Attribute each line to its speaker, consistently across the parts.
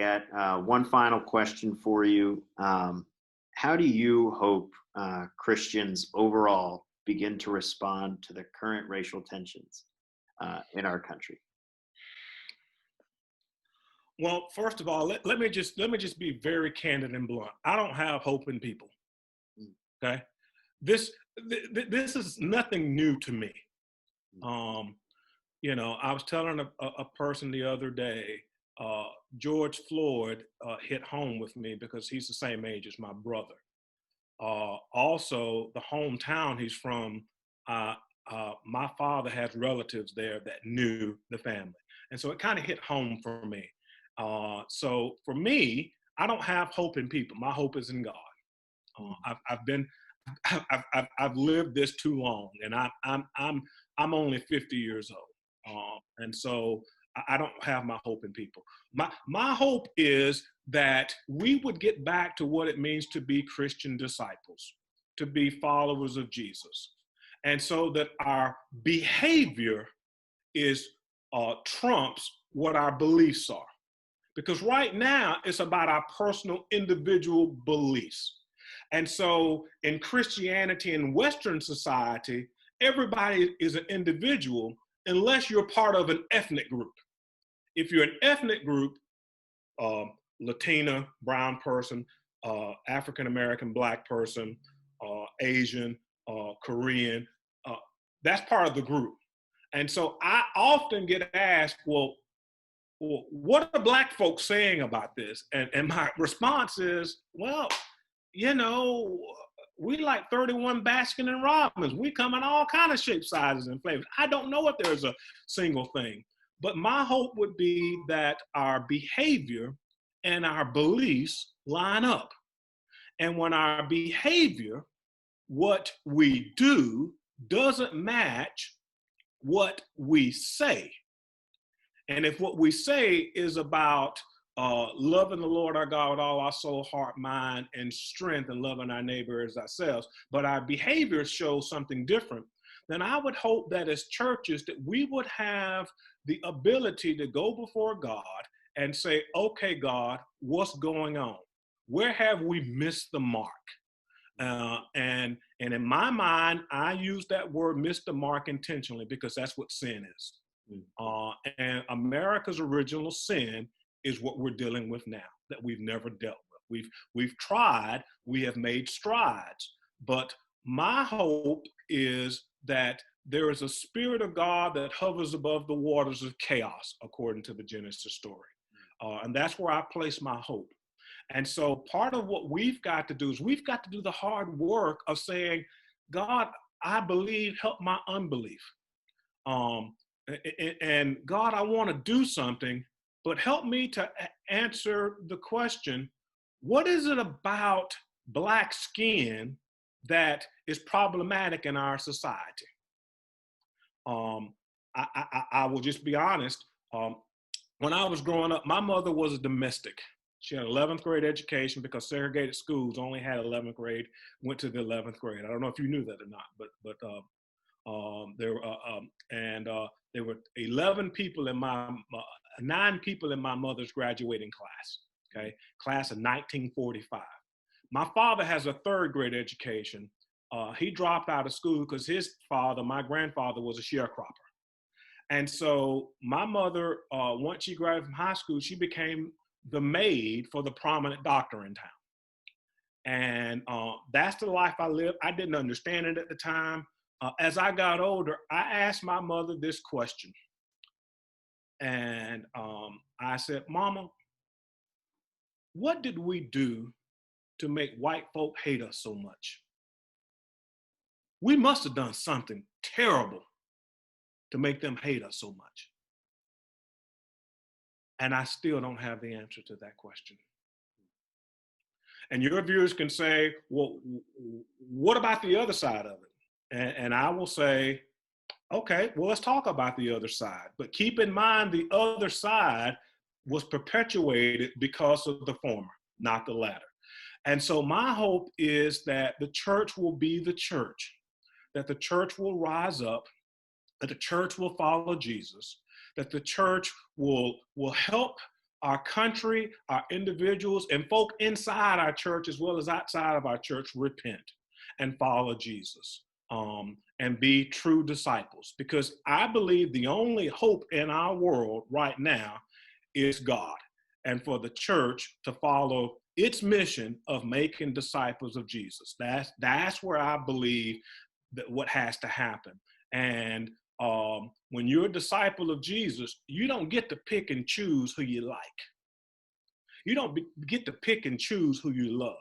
Speaker 1: at one final question for you. How do you hope Christians overall begin to respond to the current racial tensions in our country?
Speaker 2: Well, first of all, let me just be very candid and blunt. I don't have hope in people.
Speaker 1: Mm,
Speaker 2: Okay, this this is nothing new to me.
Speaker 1: mm,
Speaker 2: Um, I was telling a person the other day, uh, George Floyd hit home with me because he's the same age as my brother. Also, the hometown he's from, uh, my father has relatives there that knew the family. And so it kind of hit home for me. So for me, I don't have hope in people. My hope is in God.
Speaker 1: mm,
Speaker 2: I've been, I've lived this too long, and I'm only 50 years old, and so I don't have my hope in people. My hope is that we would get back to what it means to be Christian disciples, to be followers of Jesus, and so that our behavior is trumps what our beliefs are. Because right now it's about our personal individual beliefs. And so in Christianity and Western society, everybody is an individual unless you're part of an ethnic group. If you're an ethnic group, Latina, brown person, African American, black person, Asian, Korean, uh, that's part of the group. And so I often get asked, well, what are black folks saying about this? And my response is, well, you know, we like 31 Baskin and Robbins. We come in all kind of shapes, sizes, and flavors. I don't know if there's a single thing, but my hope would be that our behavior and our beliefs line up. And when our behavior, what we do, doesn't match what we say, and if what we say is about loving the Lord our God with all our soul, heart, mind, and strength, and loving our neighbor as ourselves, but our behavior shows something different, then I would hope that as churches that we would have the ability to go before God and say, okay, God, what's going on? Where have we missed the mark? And in my mind, I use that word "miss the mark" intentionally because that's what sin is.
Speaker 1: mm,
Speaker 2: And America's original sin is what we're dealing with now that we've never dealt with. We've tried, we have made strides, but my hope is that there is a spirit of God that hovers above the waters of chaos, according to the Genesis story. And that's where I place my hope. And so part of what we've got to do is we've got to do the hard work of saying, God, I believe, help my unbelief. Um, and God, I want to do something, but help me to answer the question, what is it about black skin that is problematic in our society? Um, I will just be honest. When I was growing up, my mother was a domestic. She had an 11th grade education because segregated schools only had 11th grade, went to the 11th grade. I don't know if you knew that or not, there were there were 11 people in my 9 people in my mother's graduating class. Okay, class of 1945. My father has a 3rd grade education. He dropped out of school because his father, my grandfather, was a sharecropper. And so my mother, once she graduated from high school, she became the maid for the prominent doctor in town. And that's the life I lived. I didn't understand it at the time. As I got older, I asked my mother this question. And I said, Mama, what did we do to make white folk hate us so much? We must have done something terrible to make them hate us so much. And I still don't have the answer to that question. And your viewers can say, well, what about the other side of it? And I will say, okay, well, let's talk about the other side. But keep in mind, the other side was perpetuated because of the former, not the latter. And so my hope is that the church will be the church, that the church will rise up, that the church will follow Jesus, that the church will help our country, our individuals, and folk inside our church as well as outside of our church repent and follow Jesus, and be true disciples. Because I believe the only hope in our world right now is God, and for the church to follow its mission of making disciples of Jesus. That's where I believe that what has to happen. And when you're a disciple of Jesus, you don't get to pick and choose who you like. You don't get to pick and choose who you love.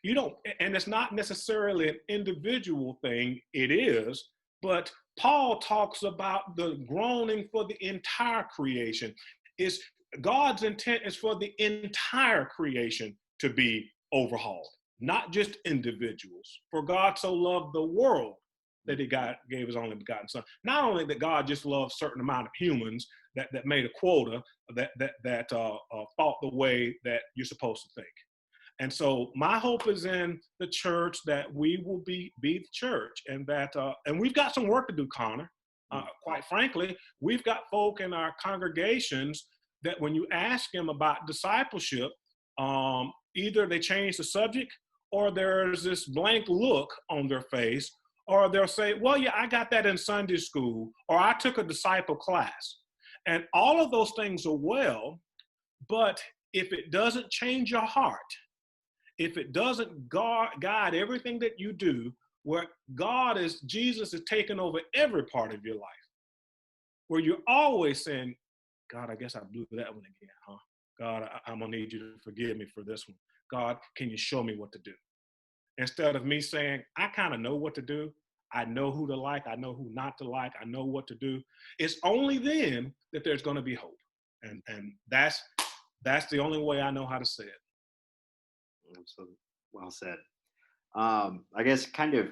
Speaker 2: You don't, and it's not necessarily an individual thing. It is, but Paul talks about the groaning for the entire creation. Is God's intent is for the entire creation to be overhauled, not just individuals. For God so loved the world that he gave his only begotten son. Not only that God just loved a certain amount of humans that made a quota that thought the way that you're supposed to think. And so my hope is in the church that we will be the church, and that and we've got some work to do, Connor. Quite frankly, we've got folk in our congregations that when you ask them about discipleship, either they change the subject or there's this blank look on their face, or they'll say, well, yeah, I got that in Sunday school, or I took a disciple class. And all of those things are well, but if it doesn't change your heart, if it doesn't guide everything that you do, where Jesus is taking over every part of your life, where you're always saying, God, I guess I blew that one again, huh? God, I'm gonna need you to forgive me for this one. God, can you show me what to do? Instead of me saying, I kind of know what to do. I know who to like. I know who not to like. I know what to do. It's only then that there's going to be hope. And that's the only way I know how to say it.
Speaker 1: So well said. I guess kind of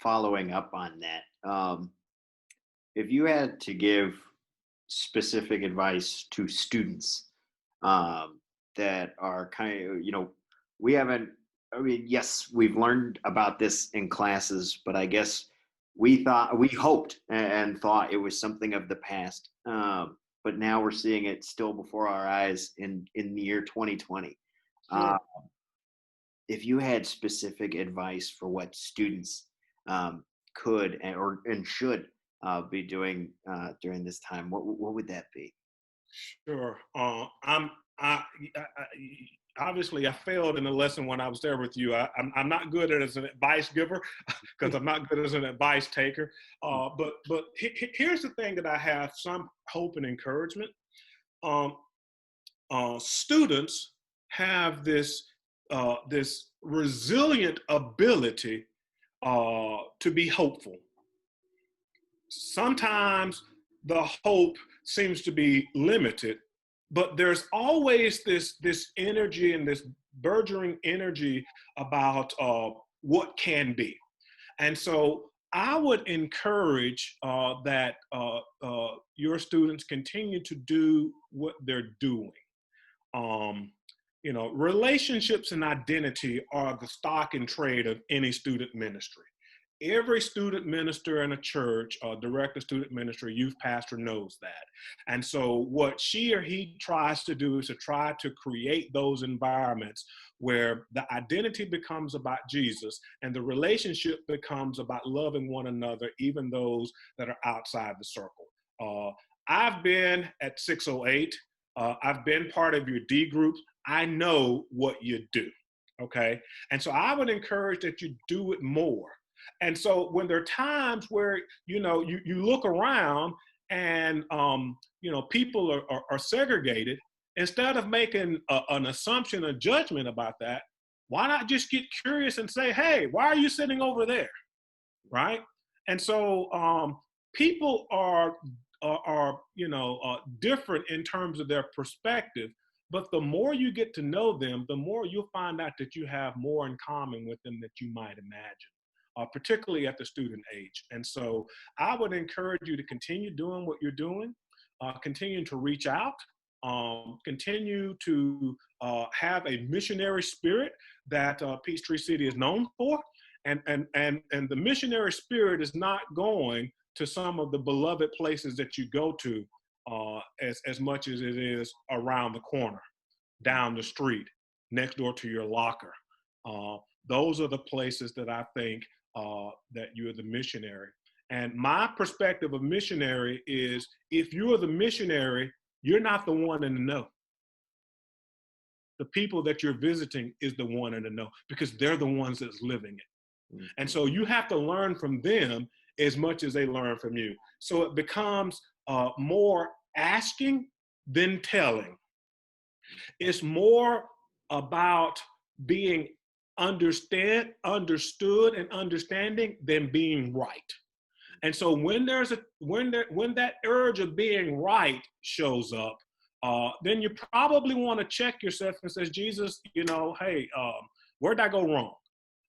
Speaker 1: following up on that, if you had to give specific advice to students that are kind of, we haven't, I mean, yes, we've learned about this in classes, but I guess we hoped and thought it was something of the past. But now we're seeing it still before our eyes in the year 2020.
Speaker 2: Sure.
Speaker 1: If you had specific advice for what students could and should be doing during this time, what would that be?
Speaker 2: Sure. Obviously I failed in the lesson when I was there with you. I'm not good as an advice giver because I'm not good as an advice taker. But here's the thing that I have some hope and encouragement. Students have this resilient ability to be hopeful. Sometimes the hope seems to be limited, but there's always this energy and this burgeoning energy about what can be. And so I would encourage that your students continue to do what they're doing. Relationships and identity are the stock and trade of any student ministry. Every student minister in a church, director, student minister, youth pastor knows that. And so what she or he tries to do is to try to create those environments where the identity becomes about Jesus and the relationship becomes about loving one another, even those that are outside the circle. I've been at 608. I've been part of your D groups. I know what you do, okay? And so I would encourage that you do it more. And so when there are times where, you look around and, people are segregated, instead of making an assumption or judgment about that, why not just get curious and say, hey, why are you sitting over there, right? And so people are different in terms of their perspective, but the more you get to know them, the more you'll find out that you have more in common with them that you might imagine. Particularly at the student age. And so I would encourage you to continue doing what you're doing, continue to reach out, continue to have a missionary spirit that Peachtree City is known for. And the missionary spirit is not going to some of the beloved places that you go to as much as it is around the corner, down the street, next door to your locker. Uh, those are the places that I think that you're the missionary. And my perspective of missionary is, if you're the missionary, you're not the one in the know. The people that you're visiting is the one in the know, because they're the ones that's living it.
Speaker 1: Mm-hmm.
Speaker 2: And so you have to learn from them as much as they learn from you. So it becomes more asking than telling. It's more about being understood and understanding than being right. And so when when that urge of being right shows up, then you probably want to check yourself and says, Jesus, hey, where'd I go wrong?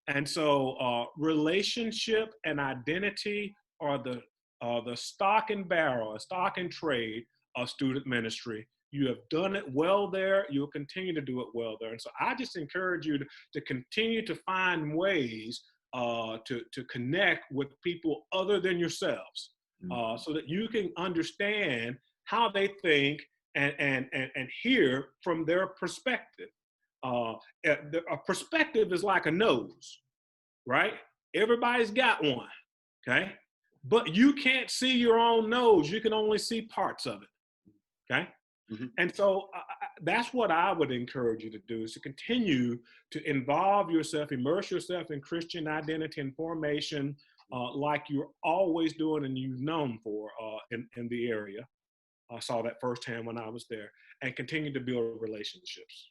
Speaker 2: And so relationship and identity are the stock and barrel, a stock and trade of student ministry. You have done it well there. You'll continue to do it well there. And so I just encourage you to continue to find ways to connect with people other than yourselves, so that you can understand how they think and hear from their perspective. A perspective is like a nose, right? Everybody's got one, okay? But you can't see your own nose. You can only see parts of it, okay?
Speaker 1: Mm-hmm.
Speaker 2: And so that's what I would encourage you to do, is to continue to involve yourself, immerse yourself in Christian identity and formation, like you're always doing and you've known for in the area. I saw that firsthand when I was there, and continue to build relationships.